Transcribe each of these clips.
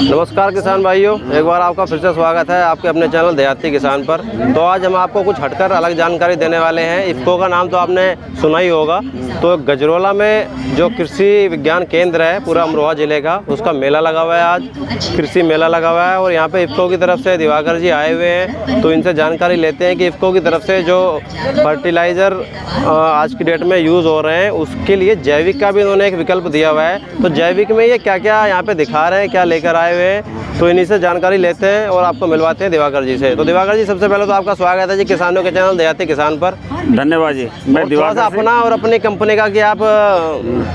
नमस्कार किसान भाइयों, एक बार आपका फिर से स्वागत है आपके अपने चैनल देहाती किसान पर। तो आज हम आपको कुछ हटकर अलग जानकारी देने वाले हैं। इफ्को का नाम तो आपने सुना ही होगा। तो गजरोला में जो कृषि विज्ञान केंद्र है पूरा अमरोहा जिले का, उसका मेला लगा हुआ है। आज कृषि मेला लगा हुआ है और यहाँ पे इफ्को की तरफ से दिवाकर जी आए हुए हैं। तो इनसे जानकारी लेते हैं कि इफ्को की तरफ से जो फर्टिलाइज़र आज की डेट में यूज़ हो रहे हैं उसके लिए जैविक का भी इन्होंने एक विकल्प दिया हुआ है। तो जैविक में ये क्या क्या यहाँ पे दिखा रहे हैं, क्या लेकर आए हुए हैं, तो इन्हीं से जानकारी लेते हैं और आपको मिलवाते हैं दिवाकर जी से। तो दिवाकर जी, सबसे पहले तो आपका स्वागत है जी किसानों के चैनल देहाती किसान पर। धन्यवाद जी। मैं थोड़ा सा अपना और अपनी कंपनी का कि आप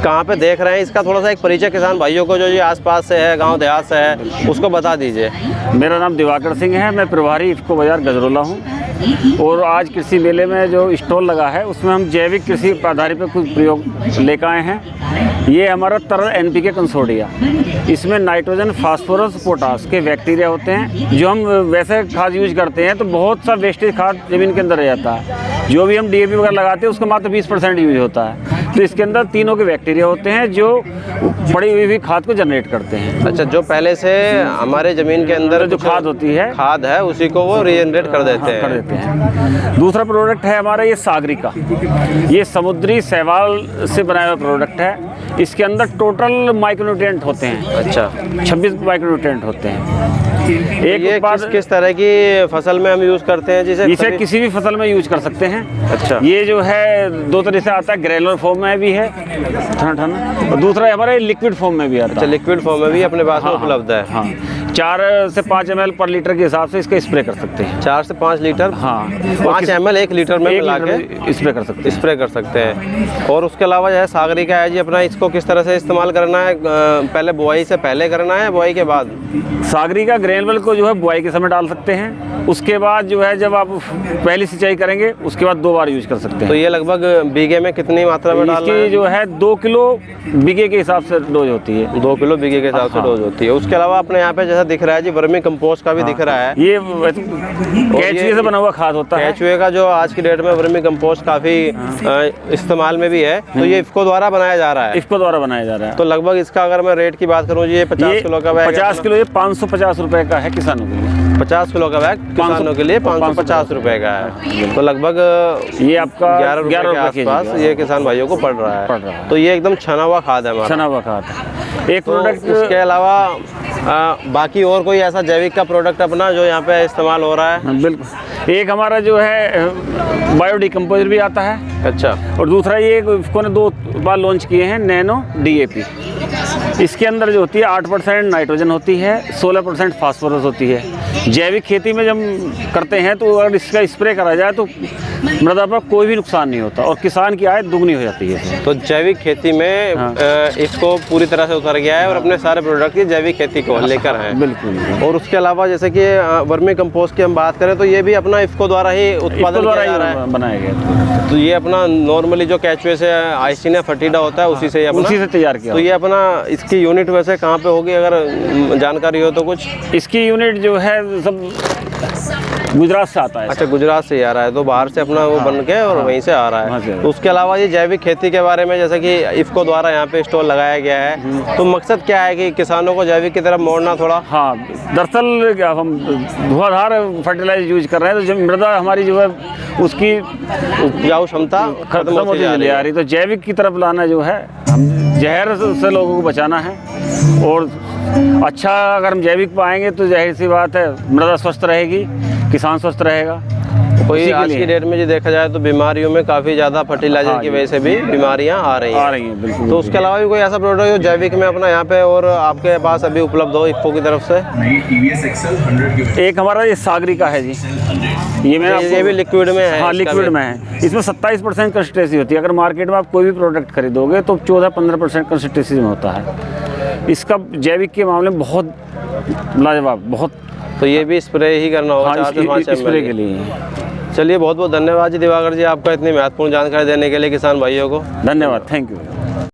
कहाँ पे देख रहे हैं, इसका थोड़ा सा एक परिचय किसान भाइयों को जो ये आसपास से है, गांव देहात से है, उसको बता दीजिए। मेरा नाम दिवाकर सिंह है, मैं प्रभारी इफ्को बाजार गजरोला हूँ। और आज कृषि मेले में जो स्टॉल लगा है उसमें हम जैविक कृषि आधारित पर कुछ प्रयोग लेकर आए हैं। ये हमारा तरल एनपीके कंसोडिया, इसमें नाइट्रोजन, फास्फोरस, पोटास के बैक्टीरिया होते हैं। जो हम वैसे खाद यूज करते हैं तो बहुत सा वेस्टेज खाद ज़मीन के अंदर रह जाता है। जो भी हम डीएपी वगैरह लगाते हैं उसका मात्र 20% यूज होता है। तो इसके अंदर तीनों के बैक्टीरिया होते हैं जो पड़ी हुई खाद को जनरेट करते हैं। अच्छा, जो पहले से हमारे ज़मीन के अंदर जो खाद होती है, खाद है, उसी को वो रीजनरेट कर देते हैं। दूसरा प्रोडक्ट है हमारा ये सागरिका। ये समुद्री शैवाल से बनाया हुआ प्रोडक्ट है। इसके अंदर टोटल माइक्रोन्यूट्रिएंट होते हैं। अच्छा, 26 माइक्रोन्यूट्रिएंट होते हैं। ये किस तरह की फसल में हम यूज़ करते हैं? जिसे किसी भी फसल में यूज कर सकते हैं। अच्छा, ये जो है दो तरह से आता है, ग्रेनुलर फॉर्म में भी है और दूसरा हमारे लिक्विड फॉर्म में भी आता है। अच्छा, लिक्विड फॉर्म में भी अपने पास में उपलब्ध है। हाँ, 4 से 5 ml पर लीटर के हिसाब से इसका स्प्रे कर सकते हैं। 4 से 5 लीटर? हाँ, 5 ml 1 लीटर में मिला के स्प्रे कर सकते हैं। और उसके अलावा जो है सागरिका है जी अपना, इसको किस तरह से इस्तेमाल करना है? पहले बुआई से पहले करना है, बुआई के बाद? सागरिका ग्रेनुअल को जो है बुआई के समय डाल सकते हैं। उसके बाद जो है जब आप पहली सिंचाई करेंगे उसके बाद 2 बार यूज कर सकते हैं। तो ये लगभग बीघे में कितनी मात्रा में डालना है? जो है 2 किलो बीघे के हिसाब से डोज होती है। 2 किलो बीघे के हिसाब से डोज होती है। उसके अलावा अपने यहाँ पे जैसा दिख रहा है जी वर्मी कंपोस्ट का भी दिख रहा है। ये केचुए से बना हुआ खाद होता है। केचुए का जो आज की डेट में वर्मी कंपोस्ट काफी इस्तेमाल में भी है। तो ये इफ्को द्वारा बनाया जा रहा है। इफ्को द्वारा बनाया जा रहा है। तो लगभग इसका अगर मैं रेट की बात करूँ जी, ये 50 किलो का बैग, 50 किलो ये 550 रुपए का है किसानों के लिए। 50 किलो का बैग किसानों के लिए 550 रुपए का है। तो लगभग ये आपका 11 रुपए के आसपास ये किसान भाइयों को पड़ रहा है। तो ये एकदम छना हुआ खाद है, छना हुआ खाद है। एक प्रोडक्ट उसके अलावा बाकी और कोई ऐसा जैविक का प्रोडक्ट अपना जो यहाँ पे इस्तेमाल हो रहा है? बिल्कुल, एक हमारा जो है बायोडिकम्पोजर भी आता है। अच्छा, और दूसरा ये इफ्को ने 2 बार लॉन्च किए हैं, नैनो डीएपी। इसके अंदर जो होती है 8% नाइट्रोजन होती है, 16% फास्फोरस होती है। जैविक खेती में जब करते हैं तो अगर इसका स्प्रे करा जाए तो मृदा पर कोई भी नुकसान नहीं होता और किसान की आय दुगनी हो जाती है। तो जैविक खेती में इसको पूरी तरह से उतर गया है और अपने सारे प्रोडक्ट की जैविक खेती को लेकर है। बिल्कुल। और उसके अलावा जैसे कि वर्मी कंपोस्ट की हम बात करें तो ये भी अपना इफ्को द्वारा ही उत्पादन किया जा रहा है, बनाया गया। तो ये अपना नॉर्मली जो केचुए से आइसिन या फटीडा होता है उसी से तैयार किया। तो ये अपना इसकी यूनिट वैसे कहाँ पे होगी, अगर जानकारी हो तो कुछ? इसकी यूनिट जो है सब गुजरात से आता है। अच्छा, गुजरात से ही आ रहा है, तो बाहर से अपना वो बन के और वहीं से आ रहा है। तो उसके अलावा ये जैविक खेती के बारे में जैसे कि इफ्को द्वारा यहाँ पे स्टॉल लगाया गया है, तो मकसद क्या है कि किसानों को जैविक की तरफ मोड़ना थोड़ा? हाँ, दरअसल हम धुआंधार फर्टिलाइजर यूज कर रहे हैं तो जब मृदा हमारी जो है उसकी उपजाऊ क्षमता खत्म होती जा रही। तो जैविक की तरफ लाना जो है, हम जहर से लोगों को बचाना है। और अच्छा अगर हम जैविक पाएंगे तो जाहिर सी बात है मृदा स्वस्थ रहेगी, किसान स्वस्थ रहेगा। कोई आज की डेट में जो देखा जाए तो बीमारियों में काफ़ी ज़्यादा फर्टिलाइजर की वजह से भी बीमारियां आ रही हैं। बिल्कुल। तो उसके अलावा भी कोई ऐसा प्रोडक्ट जो जैविक में अपना यहाँ पे और आपके पास अभी उपलब्ध हो इफ्को की तरफ से? एक हमारा ये सागरिका है जी, ये भी लिक्विड में है? हाँ, लिक्विड में है। इसमें 27% कंसिस्टेंसी होती है। अगर मार्केट में आप कोई भी प्रोडक्ट खरीदोगे तो 14-15% कंसिस्टेंसी में होता है। इसका जैविक के मामले में बहुत लाजवाब, बहुत। तो ये भी स्प्रे ही करना होगा? 4 से 5 स्प्रे के लिए। चलिए, बहुत बहुत धन्यवाद जी दिवाकर जी आपका इतनी महत्वपूर्ण जानकारी देने के लिए किसान भाइयों को। धन्यवाद, थैंक यू।